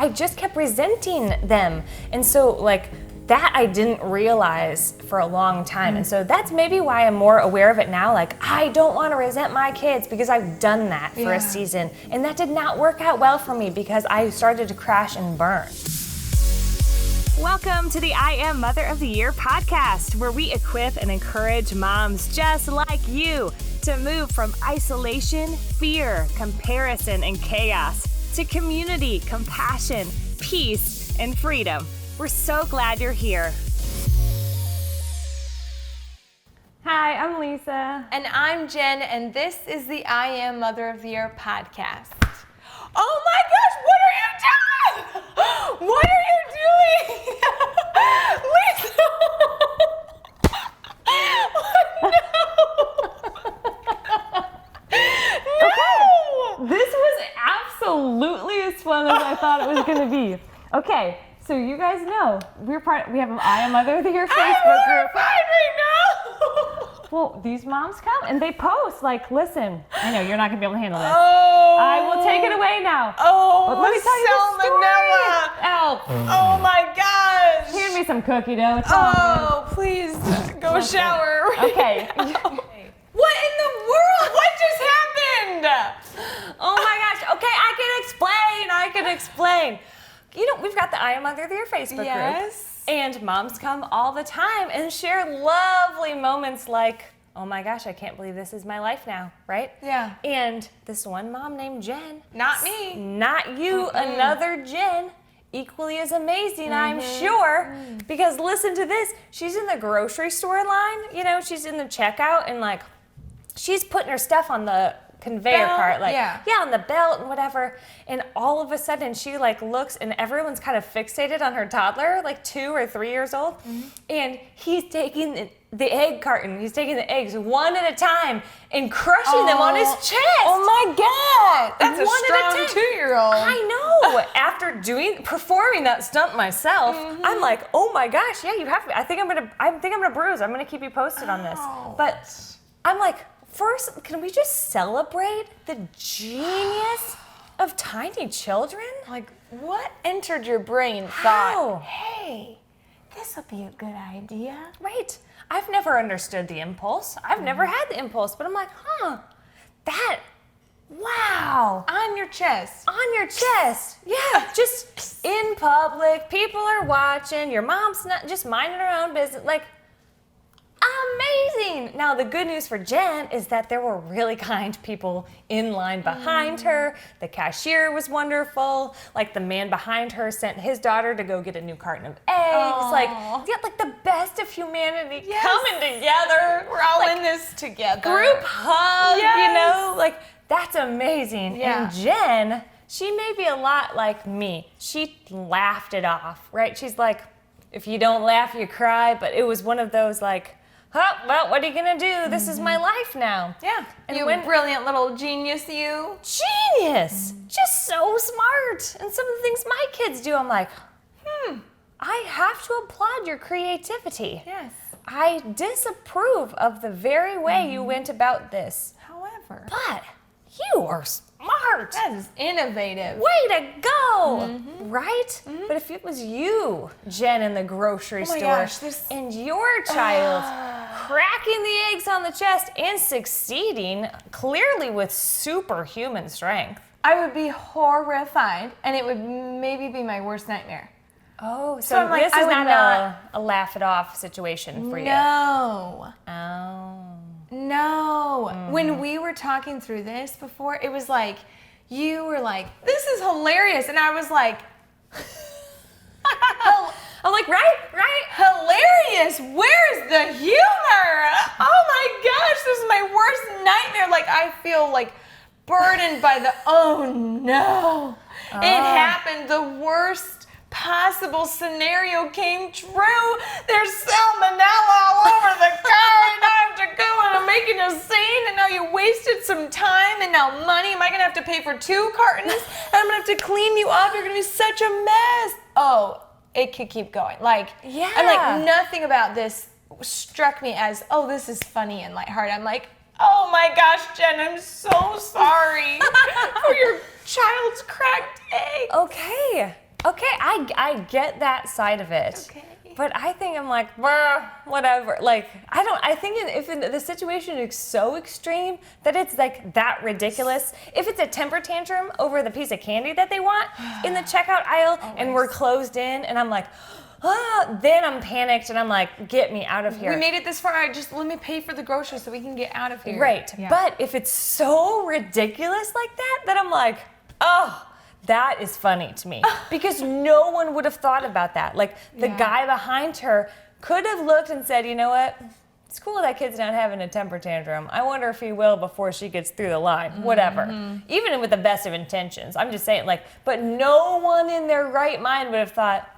I just kept resenting them. And so like that I didn't realize for a long time. And so that's maybe why I'm more aware of it now. Like, I don't want to resent my kids because I've done that for a season. And that did not work out well for me because I started to crash and burn. Welcome to the I Am Mother of the Year podcast, where we equip and encourage moms just like you to move from isolation, fear, comparison, and chaos to community, compassion, peace, and freedom. We're so glad you're here. Hi, I'm Lisa. And I'm Jen, and this is the I Am Mother of the Year podcast. Oh my gosh, what are you doing? What are you doing? Lisa! No! This was absolutely as fun as I thought it was going to be. Okay, so you guys know we have an I Am Mother of the Year Facebook group. I'm right now. Well, these moms come and they post like, listen, I know you're not going to be able to handle this. Oh. I will take it away now. Oh, but let me tell you the story. Salmonella. Oh my gosh. Hand me some cookie dough. It's all Oh, please go shower. Okay. What in the world? What just happened? Oh my gosh. Okay, I can explain. You know, we've got the I Am Mother of the Year Facebook group. And moms come all the time and share lovely moments like, oh my gosh, I can't believe this is my life now, right? Yeah. And this one mom named Jen. Not me. Not you, another Jen. Equally as amazing, I'm sure. Because listen to this. She's in the grocery store line. You know, she's in the checkout and like, she's putting her stuff on the conveyor cart, like on the belt and whatever, and all of a sudden she like looks and everyone's kind of fixated on her toddler, like 2 or 3 years old, and he's taking the egg carton, he's taking the eggs one at a time and crushing them on his chest. Oh my God, that's a strong 2-year-old. I know. After performing that stunt myself, I'm like, oh my gosh, yeah, you have to. I think I'm gonna bruise. I'm gonna keep you posted on this, but I'm like, first, can we just celebrate the genius of tiny children? Like, what entered your brain? How? Thought, hey, this will be a good idea. Right. I've never understood the impulse. I've never had the impulse, but I'm like, wow. On your chest. On your chest. Yeah, just in public. People are watching. Your mom's not just minding her own business. Like, amazing. Now, the good news for Jen is that there were really kind people in line behind her. The cashier was wonderful. Like, the man behind her sent his daughter to go get a new carton of eggs. Like the best of humanity coming together. We're all in this together. Group hug, you know? Like, that's amazing. Yeah. And Jen, she may be a lot like me. She laughed it off, right? She's like, if you don't laugh, you cry. But it was one of those like, well, what are you gonna do? This is my life now. Yeah. And you brilliant little genius, you. Genius! Just so smart. And some of the things my kids do, I'm like, I have to applaud your creativity. Yes. I disapprove of the very way you went about this. However. But you are smart. That is innovative. Way to go! Right? But if it was you, Jen, in the grocery store, and your child cracking the eggs on the chest and succeeding, clearly with superhuman strength. I would be horrified, and it would maybe be my worst nightmare. Oh, so this is not a laugh it off situation for you. No. Oh. No. When we were talking through this before, it was like, you were like, this is hilarious. And I was like, I'm like, right? Hilarious. Where's the humor? Oh my gosh, this is my worst nightmare. Like, I feel like burdened by the, oh no. It happened. The worst possible scenario came true. There's salmonella all over the car, and I have to go, and I'm making a scene, and now you wasted some time and now money. Am I gonna have to pay for 2 cartons? And I'm gonna have to clean you up. You're gonna be such a mess. Oh, it could keep going. Like, I'm like, nothing about this struck me as, oh, this is funny and lighthearted. I'm like, oh my gosh, Jen, I'm so sorry for your child's cracked egg. Okay. Okay, I get that side of it. Okay. But I think I'm like, whatever. Like, I think if the situation is so extreme that it's like that ridiculous. If it's a temper tantrum over the piece of candy that they want in the checkout aisle and we're closed in and I'm like, then I'm panicked and I'm like, get me out of here. We made it this far. Just let me pay for the groceries so we can get out of here. Right. Yeah. But if it's so ridiculous like that, then I'm like, oh, that is funny to me. Because no one would have thought about that. Like, the guy behind her could have looked and said, you know what? It's cool that kid's not having a temper tantrum. I wonder if he will before she gets through the line. Whatever. Even with the best of intentions. I'm just saying, like, but no one in their right mind would have thought,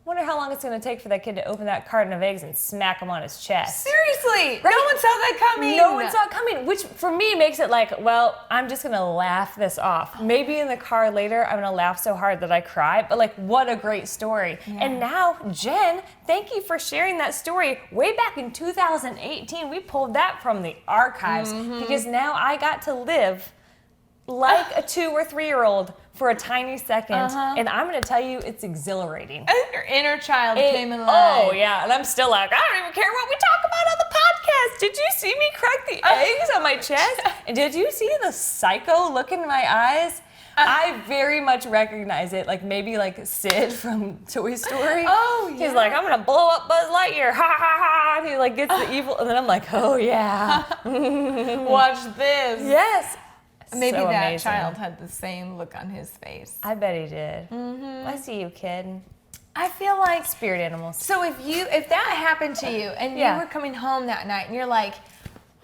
wonder how long it's going to take for that kid to open that carton of eggs and smack him on his chest. Seriously, Right? no one saw that coming. No one saw it coming, which for me makes it like, well, I'm just going to laugh this off. Maybe in the car later, I'm going to laugh so hard that I cry, but like, what a great story. Yeah. And now, Jen, thank you for sharing that story. Way back in 2018, we pulled that from the archives because now I got to live like a 2 or 3 year old for a tiny second, and I'm going to tell you, it's exhilarating. Your inner child came alive. Oh, yeah, and I'm still like, I don't even care what we talk about on the podcast. Did you see me crack the eggs on my chest? And did you see the psycho look in my eyes? I very much recognize it, like maybe like Sid from Toy Story. Oh, yeah. He's like, I'm going to blow up Buzz Lightyear, ha, ha, ha, and he like gets the evil, and then I'm like, oh, yeah. Watch this. Yes. Maybe So that amazing. child had the same look on his face. I bet he did. I see you, kid. I feel like Spirit animals. so if that happened to you and Yeah. you were coming home that night and you're like,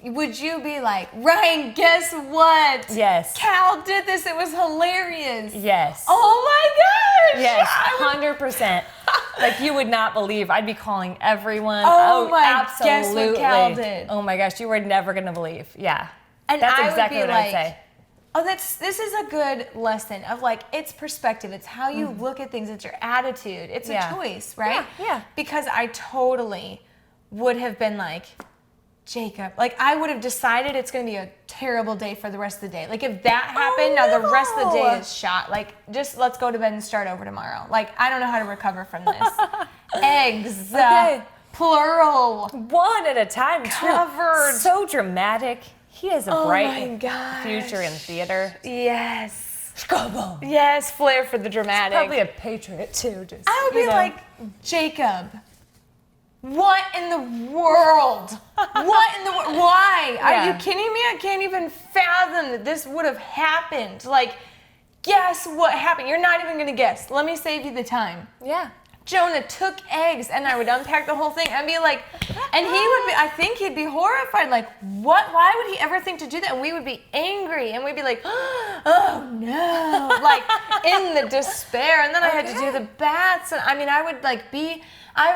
would you be like, Ryan, guess what? Yes. Cal did this. It was hilarious. Yes. Oh my gosh. Yes, I would- 100%. Like, you would not believe. I'd be calling everyone. Oh my, absolutely. guess what Cal did? Oh my gosh, you were never gonna believe. Yeah. And That's I would exactly be what like, I'd say. oh, this is a good lesson of like, it's perspective. It's how you look at things. It's your attitude. It's Yeah. a choice, right? Yeah. Because I totally would have been like, Jacob, like I would have decided it's going to be a terrible day for the rest of the day. Like if that happened, now the rest of the day no. is shot. Like just let's go to bed and start over tomorrow. Like I don't know how to recover from this. Eggs, Okay. plural. One at a time, too. Covered. So dramatic. He has a Oh my bright gosh. future in theater. Yes. Scobo. Yes, flair for the dramatic. Probably a patriot, too. Just, I would you be know. like, Jacob, what in the world? What in the world? Why? Are Yeah. you kidding me? I can't even fathom that this would have happened. Like, guess what happened? You're not even going to guess. Let me save you the time. Yeah. Jonah took eggs, and I would unpack the whole thing. I'd be like, and he would be, I think he'd be horrified. Like, what? Why would he ever think to do that? And we would be angry, and we'd be like, oh no, like in the despair. And then I had to do the baths, and I mean, I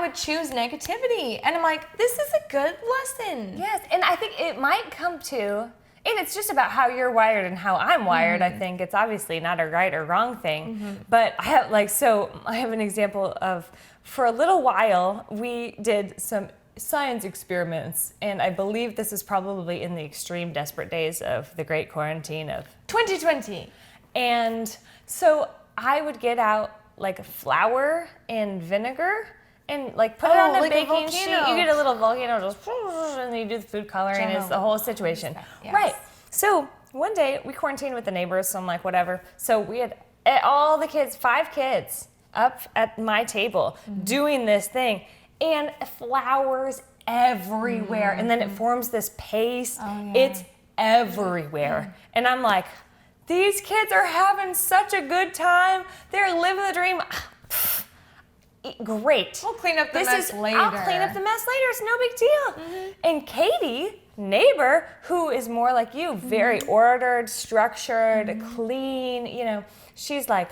would choose negativity. And I'm like, this is a good lesson. Yes, and I think it might come to, and it's just about how you're wired and how I'm wired. I think it's obviously not a right or wrong thing. But I have an example of, for a little while, we did some science experiments, and I believe this is probably in the extreme desperate days of the great quarantine of 2020. And so I would get out like flour and vinegar and like put it on a like a baking sheet. volcano. You get a little volcano, just and then you do the food coloring. It's the whole situation. Yes. Right. So one day we quarantined with the neighbors, so I'm like, whatever. So we had all the kids, 5 kids, up at my table doing this thing, and flowers everywhere. And then it forms this paste. yeah. It's everywhere. And I'm like, these kids are having such a good time. They're living the dream. Great. We'll clean up the mess later. I'll clean up the mess later. It's no big deal. And Katie, neighbor, who is more like you, very ordered, structured, clean, you know, she's like,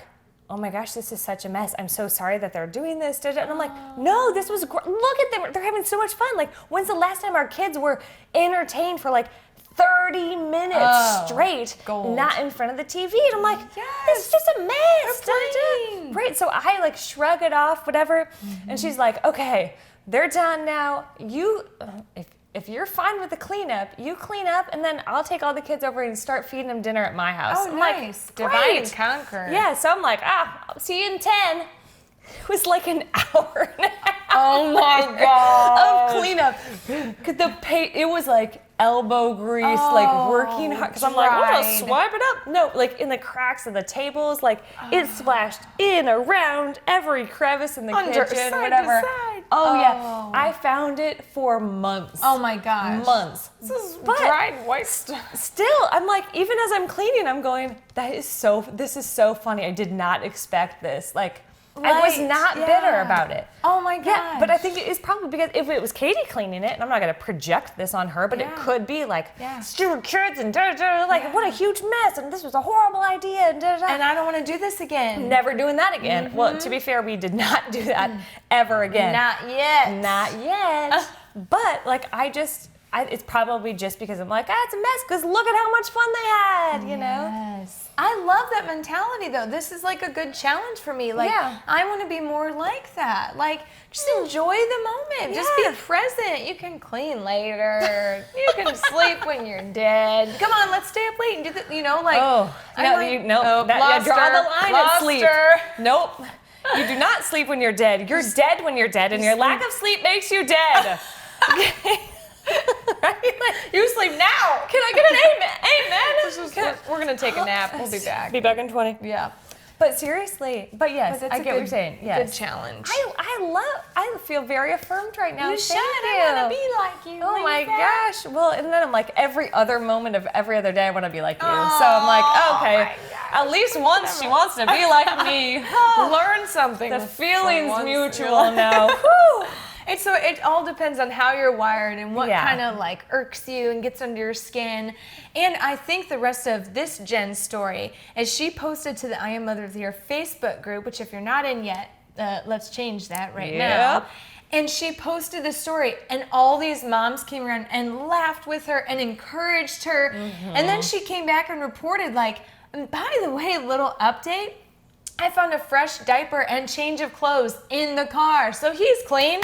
oh my gosh, this is such a mess. I'm so sorry that they're doing this. And I'm like, no, this was great. Look at them. They're having so much fun. Like, when's the last time our kids were entertained for like 30 minutes straight, gold. not in front of the TV? And I'm like, this is just a mess. They're playing. Right, so I like shrug it off, whatever. And she's like, okay, they're done now. if you're fine with the cleanup, you clean up, and then I'll take all the kids over and start feeding them dinner at my house. Oh, I'm nice. Like, Divide great. and conquer. Yeah, so I'm like, I'll see you in 10. It was like an hour and a half. Oh my god. Of cleanup. It was like elbow grease, like working hard. Because I'm like, I'm gonna swipe it up. No, like in the cracks of the tables, like it splashed in, around, every crevice in the kitchen, side whatever. to side. Oh yeah, I found it for months. Oh my gosh. Months. This is dried white stuff. Still, I'm like, even as I'm cleaning, I'm going, this is so funny. I did not expect this. Like, I was not bitter about it. Oh my god. Yeah, but I think it is probably because if it was Katie cleaning it, and I'm not going to project this on her, but it could be like, stupid kids and like, what a huge mess, and this was a horrible idea, and And I don't want to do this again. Never doing that again. Well, to be fair, we did not do that ever again. Not yet. Not yet. But like, it's probably just because I'm like, it's a mess, because look at how much fun they had, you know? Yes. I love that mentality though. This is like a good challenge for me. Like, I want to be more like that. Like, just enjoy the moment. Just be present. You can clean later. You can sleep when you're dead. Come on, let's stay up late and do the, like. Oh, no, draw the line at sleep. Nope. You do not sleep when you're dead. You're dead when you're dead, and your lack of sleep makes you dead. Okay. Right? You sleep now. Can I get an amen? We're gonna take a nap. We'll be back. Be back in 20. Yeah. But seriously, yes, I get what you're saying. Yes. Good challenge. I feel very affirmed right now. You should. I want to be like you. Oh my gosh. Well, and then I'm like, every other moment of every other day, I want to be like you. So I'm like, okay, at least once she wants to be like me. Learn something. The feeling's mutual now. Whew. So it all depends on how you're wired and what kind of like irks you and gets under your skin. And I think the rest of this Jen's story is she posted to the I Am Mother of the Year Facebook group, which if you're not in yet, let's change that right now. And she posted the story, and all these moms came around and laughed with her and encouraged her. And then she came back and reported like, by the way, little update, I found a fresh diaper and change of clothes in the car. So he's clean.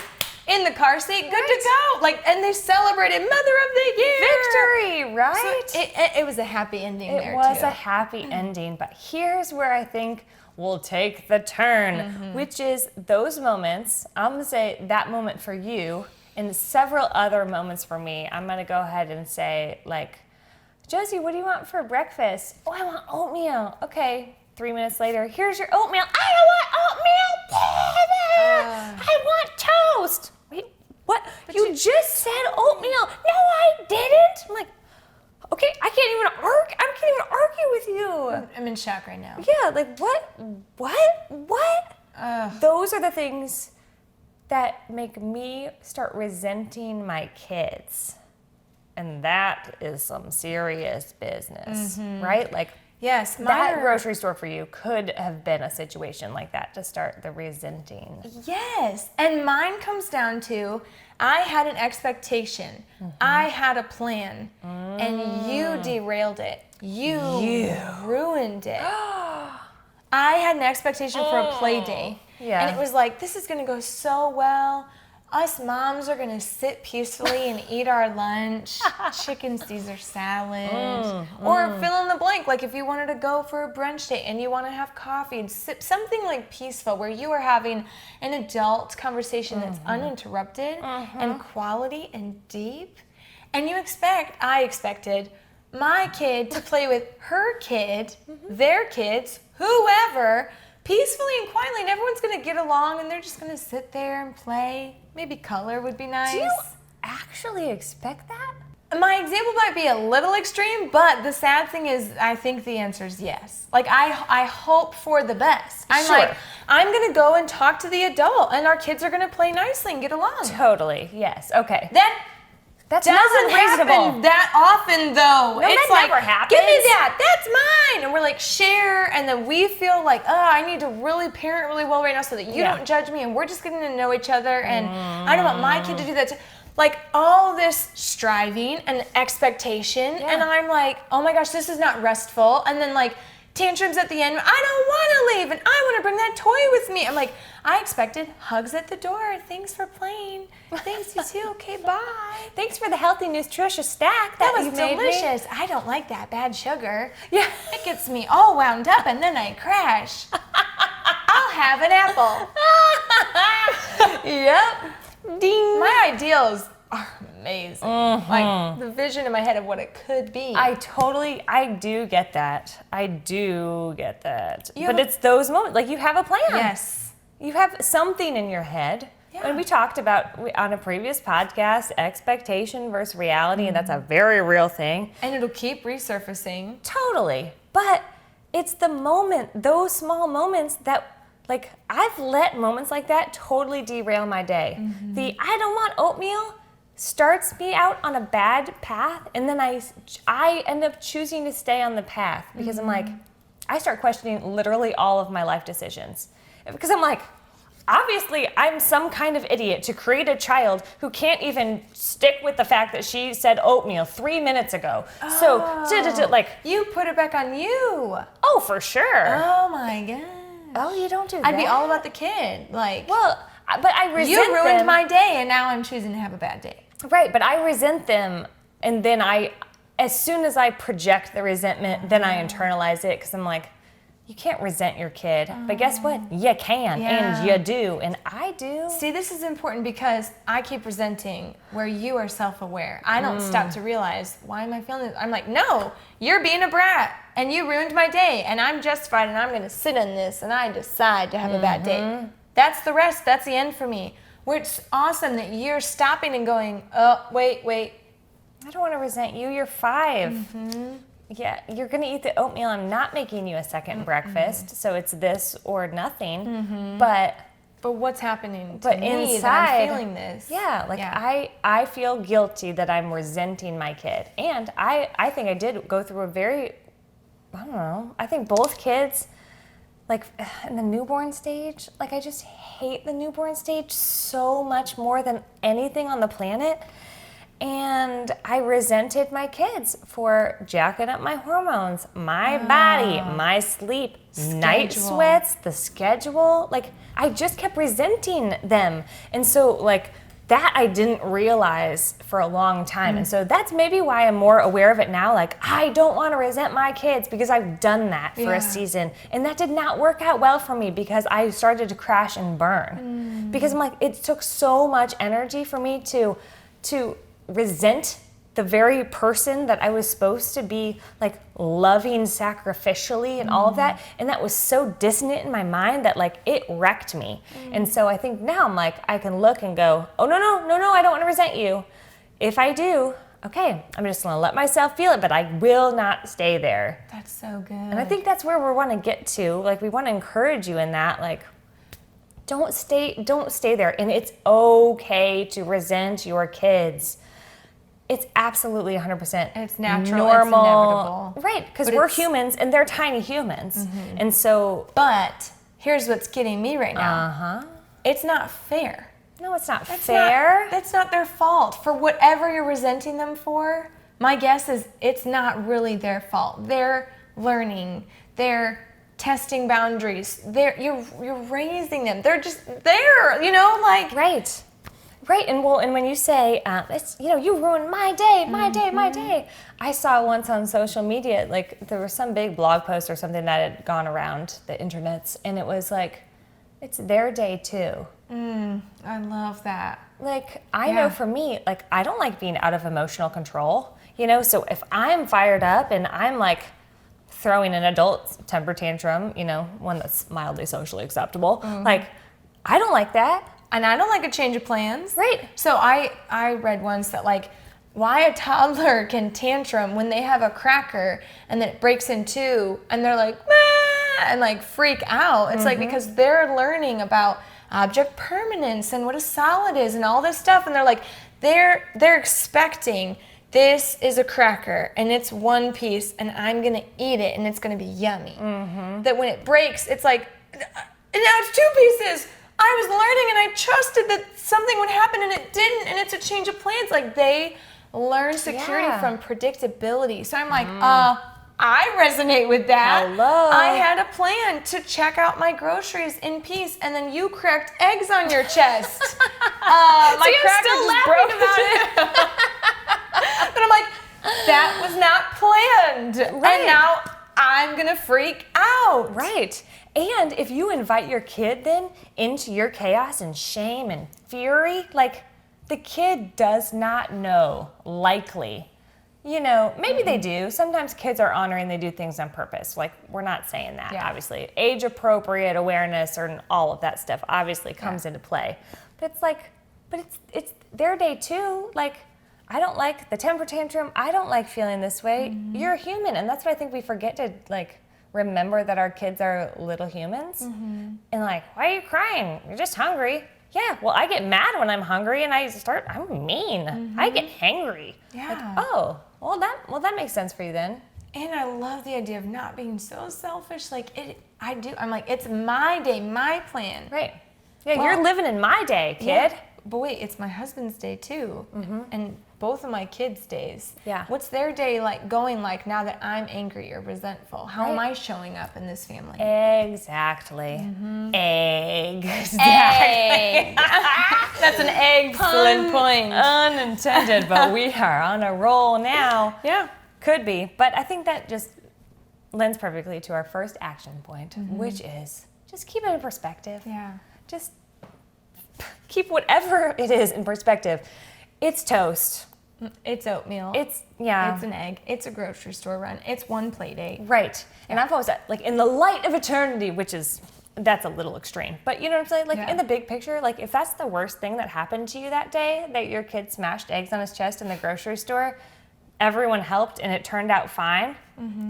In the car seat, good to go. Like, and they celebrated Mother of the Year. Victory, right? So it was a happy ending there, too. It was a happy ending, but here's where I think we'll take the turn, which is those moments. I'm going to say that moment for you and several other moments for me. I'm going to go ahead and say, like, Josie, what do you want for breakfast? Oh, I want oatmeal. Okay. 3 minutes later, here's your oatmeal. I don't want oatmeal. I want toast. Wait, what? You just said oatmeal. No, I didn't. I'm like, okay, I can't even argue with you. I'm in shock right now. Yeah, like what? Those are the things that make me start resenting my kids. And that is some serious business, right? Like, yes, that grocery store for you could have been a situation like that to start the resenting. Yes, and mine comes down to I had an expectation. I had a plan, and you derailed it. You ruined it. I had an expectation for a play day, and it was like, this is going to go so well. Us moms are gonna sit peacefully and eat our lunch, chicken Caesar salad, or fill in the blank. Like if you wanted to go for a brunch date and you want to have coffee and sip something like peaceful, where you are having an adult conversation that's uninterrupted and quality and deep. And I expected my kid to play with her kid, their kids, whoever, peacefully and quietly, and everyone's gonna get along and they're just gonna sit there and play. Maybe color would be nice. Do you actually expect that? My example might be a little extreme, but the sad thing is I think the answer is yes. Like I hope for the best. I'm like, I'm gonna go and talk to the adult and our kids are gonna play nicely and get along. Totally, yes, okay. That doesn't happen that often, though. No, it's that like, never happens. Give me that. That's mine. And we're like, share. And then we feel like, I need to really parent really well right now so that you don't judge me. And we're just getting to know each other. And I don't want my kid to do that too. Like all this striving and expectation. And I'm like, oh my gosh, this is not restful. And then like tantrums at the end. I don't want to leave. And I want to bring that toy with me. I'm like, I expected hugs at the door. Thanks for playing. Thanks, you too. Okay, bye. Thanks for the healthy, nutritious snack That you was made me. delicious. I don't like that bad sugar. Yeah. It gets me all wound up and then I crash. I'll have an apple. Yep. Ding. My ideals are amazing. Like the vision in my head of what it could be. I do get that. You But have it's those moments, like you have a plan. Yes. You have something in your head. Yeah. And we talked about on a previous podcast, expectation versus reality, and that's a very real thing. And it'll keep resurfacing. Totally. But it's the moment, those small moments that, like, I've let moments like that totally derail my day. The I don't want oatmeal starts me out on a bad path, and then I end up choosing to stay on the path because I'm like, I start questioning literally all of my life decisions. Because I'm like, obviously I'm some kind of idiot to create a child who can't even stick with the fact that she said oatmeal 3 minutes ago. So, like, You put it back on you. oh, for sure. Oh my god. Oh, you don't do that. I'd be all about the kid. Like, Well, but I resent you ruined them. my day and now I'm choosing to have a bad day. Right, but I resent them, and then as soon as I project the resentment, then I internalize it because I'm like, you can't resent your kid, but guess what? You can, and you do, and I do. See, this is important because I keep resenting where you are self-aware. I don't stop to realize, why am I feeling this? I'm like, no, you're being a brat and you ruined my day and I'm justified and I'm going to sit in this and I decide to have a bad day. That's the rest. That's the end for me. Where it's awesome that you're stopping and going, oh, wait. I don't want to resent you. You're 5. Yeah, you're going to eat the oatmeal. I'm not making you a second breakfast, so it's this or nothing. But what's happening to But me inside, that I'm feeling this? Yeah, like I feel guilty that I'm resenting my kid. And I think I did go through a very, I don't know, I think both kids, like in the newborn stage, like I just hate the newborn stage so much more than anything on the planet. And I resented my kids for jacking up my hormones, my body, my sleep, night sweats, the schedule. Like, I just kept resenting them. And so, like, that I didn't realize for a long time. And so that's maybe why I'm more aware of it now. Like, I don't want to resent my kids because I've done that for a season. And that did not work out well for me because I started to crash and burn. Because I'm like, it took so much energy for me to resent the very person that I was supposed to be, like, loving sacrificially and all of that. And that was so dissonant in my mind that, like, it wrecked me. And so I think now I'm like, I can look and go, oh, no, I don't want to resent you. If I do, okay, I'm just gonna let myself feel it, but I will not stay there. That's so good. And I think that's where we want to get to. Like, we want to encourage you in that, like, don't stay there. And it's okay to resent your kids. It's absolutely 100%. It's natural. Normal. It's inevitable. Right, because But we're it's- humans and they're tiny humans. And so, But here's what's getting me right now. It's not fair. no, it's not fair. That's not their fault. For whatever you're resenting them for, my guess is it's not really their fault. They're learning. They're testing boundaries. You're raising them. They're just there, like. Right, and when you say, you ruined my day, my day. I saw once on social media, like, there was some big blog post or something that had gone around the internets, and it was like, it's their day too. I love that. Like, I know for me, like, I don't like being out of emotional control, so if I'm fired up and I'm, like, throwing an adult temper tantrum, one that's mildly socially acceptable, like, I don't like that. And I don't like a change of plans. Right. So I read once that, like, why a toddler can tantrum when they have a cracker and then it breaks in two and they're like, "Mah!" and like freak out. It's like because they're learning about object permanence and what a solid is and all this stuff. And they're like, they're expecting this is a cracker and it's one piece and I'm going to eat it and it's going to be yummy. That when it breaks, it's like, and now it's 2 pieces. I was learning and I trusted that something would happen and it didn't, and it's a change of plans. Like, they learn security from predictability. So I'm like, I resonate with that. Hello. I had a plan to check out my groceries in peace, and then you cracked eggs on your chest. My you're cracker still just laughing broke about it. But I'm like, that was not planned. Right. And now I'm gonna freak out. Right. And if you invite your kid then into your chaos and shame and fury, like the kid does not know, likely. You know, maybe they do. Sometimes kids are honoring, they do things on purpose. Like, we're not saying that, obviously. Age appropriate awareness and all of that stuff obviously comes into play. But it's like, it's their day too. Like, I don't like the temper tantrum. I don't like feeling this way. You're a human. And that's what I think we forget to, like, remember that our kids are little humans. And like, why are you crying? You're just hungry. Yeah, well, I get mad when I'm hungry and I'm mean. I get hangry. Yeah. Like, oh, well that makes sense for you then. And I love the idea of not being so selfish. Like, I'm like, it's my day, my plan. Right. Yeah, Well, you're living in my day, kid. Yeah. But wait, it's my husband's day too. And both of my kids' days. Yeah. What's their day going like now that I'm angry or resentful? How am I showing up in this family? Exactly. Exactly. Egg. That's an excellent point. Unintended, but we are on a roll now. Yeah. Could be. But I think that just lends perfectly to our first action point, which is just keep it in perspective. Yeah. Just keep whatever it is in perspective. It's toast. It's oatmeal. It's an egg. It's a grocery store run. It's one play date. Right. And I've always said, like, in the light of eternity, that's a little extreme. But you know what I'm saying? Like, in the big picture, like, if that's the worst thing that happened to you that day, that your kid smashed eggs on his chest in the grocery store, everyone helped and it turned out fine,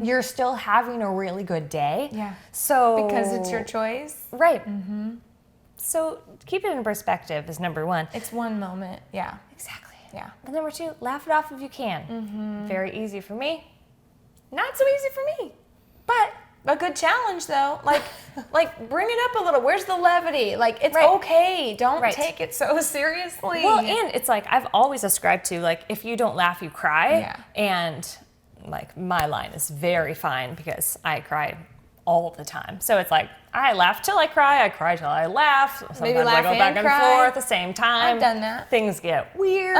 you're still having a really good day. Yeah. So Because it's your choice. Right. So keep it in perspective is number one. It's one moment. Yeah. Exactly. Yeah. And number two, laugh it off if you can. Very easy for me. Not so easy for me. But a good challenge though. Like bring it up a little. Where's the levity? Like, it's Right. okay. Don't Right. take it so seriously. well, and it's like I've always ascribed to, like, if you don't laugh, you cry. Yeah. And like my line is very fine because I cry all the time. So it's like I laugh till I cry till I laugh. Sometimes Maybe I laugh go and back and cry. forth at the same time. I've done that. Things get weird.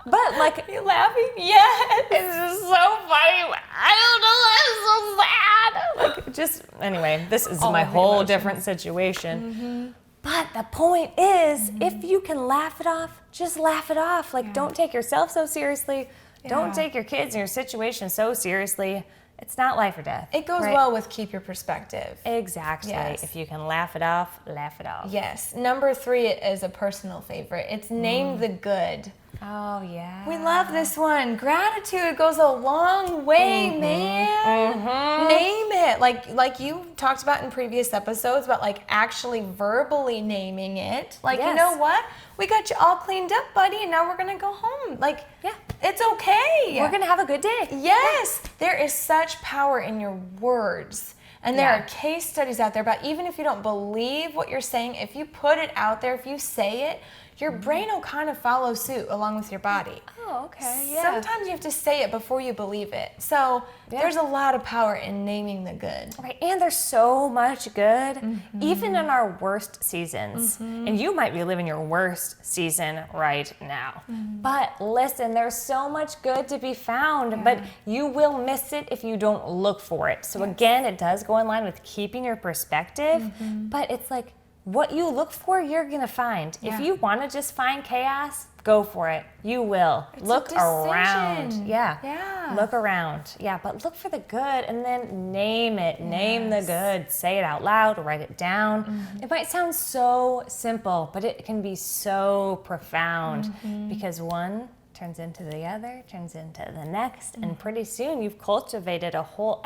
But like, you laughing? Yes. it's just so funny. I don't know. I'm so sad. Like, just anyway, this is All my of the whole emotions. different situation. But the point is, if you can laugh it off, just laugh it off. Like, don't take yourself so seriously. Don't Yeah. take your kids and your situation so seriously. It's not life or death. It goes right? well with keep your perspective. Exactly. Yes. If you can laugh it off, laugh it off. Yes. Number 3 is a personal favorite. It's name the good. Oh, yeah. We love this one. Gratitude goes a long way, man. Name it. Like you talked about in previous episodes about, like, actually verbally naming it. Like, you Yes. know what? We got you all cleaned up, buddy, and now we're going to go home. Like, Yeah. it's okay. We're going to have a good day. Yes, there is such power in your words. And there Yeah. are case studies out there about, even if you don't believe what you're saying, if you put it out there, if you say it, your brain will kind of follow suit along with your body. Oh, okay. Yeah. Sometimes you have to say it before you believe it. So there's a lot of power in naming the good. Right, and there's so much good, even in our worst seasons. And you might be living your worst season right now. But listen, there's so much good to be found, but you will miss it if you don't look for it. So again, it does go in line with keeping your perspective, but it's like, what you look for, you're gonna find. If you wanna just find chaos, go for it. You will. It's a look around. decision. Yeah. Yeah. Look around. Yeah, but look for the good and then name it. Name the good. Say it out loud, write it down. It might sound so simple, but it can be so profound because one turns into the other, turns into the next, and pretty soon you've cultivated a whole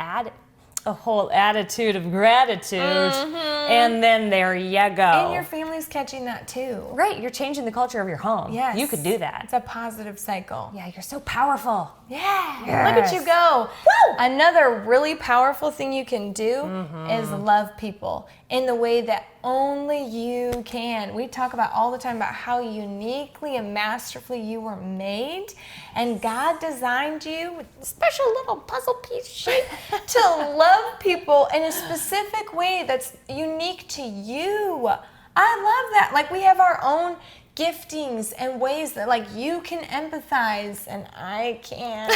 attitude of gratitude, and then there you go. And your family's catching that too. Right, you're changing the culture of your home. Yes. You could do that. It's a positive cycle. Yeah, you're so powerful. Yeah. Yes. Look at you go. Woo! Another really powerful thing you can do is love people in the way that only you can. We talk about all the time about how uniquely and masterfully you were made, and God designed you with a special little puzzle piece shape to love people in a specific way that's unique to you. I love that. Like, we have our own giftings and ways that, like, you can empathize and I can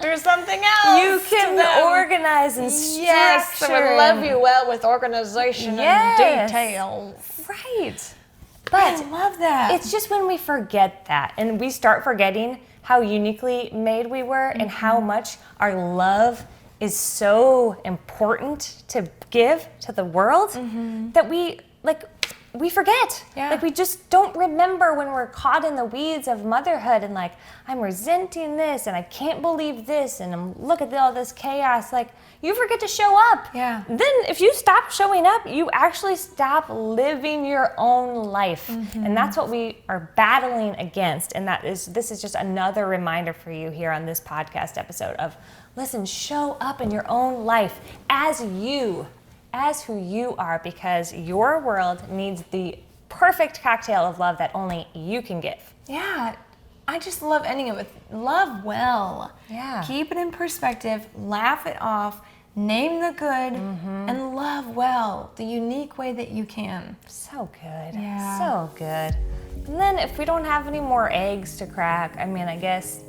do something else. You can organize and structure. Yes, I would love you well with organization and details. Right. I But love that. it's just when we forget that and we start forgetting how uniquely made we were and how much our love is so important to give to the world that we forget. Yeah. Like, we just don't remember when we're caught in the weeds of motherhood and, like, I'm resenting this and I can't believe this and look at all this chaos. Like, you forget to show up. Yeah. Then if you stop showing up, you actually stop living your own life. And that's what we are battling against. And this is just another reminder for you here on this podcast episode of, listen, show up in your own life as who you are, because your world needs the perfect cocktail of love that only you can give. Yeah, I just love ending it with love well. Yeah. Keep it in perspective, laugh it off, name the good, and love well, the unique way that you can. So good. Yeah. So good. And then if we don't have any more eggs to crack, I mean, I guess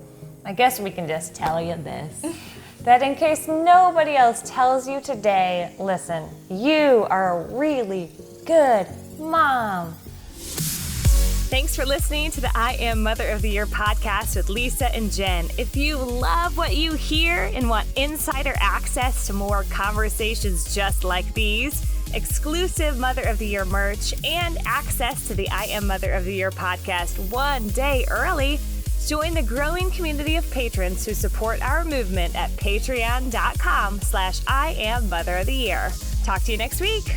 we can just tell you this. That in case nobody else tells you today, listen, you are a really good mom. Thanks for listening to the I Am Mother of the Year podcast with Lisa and Jen. If you love what you hear and want insider access to more conversations just like these, exclusive Mother of the Year merch, and access to the I Am Mother of the Year podcast one day early, join the growing community of patrons who support our movement at patreon.com/I Am Mother of the Year. Talk to you next week.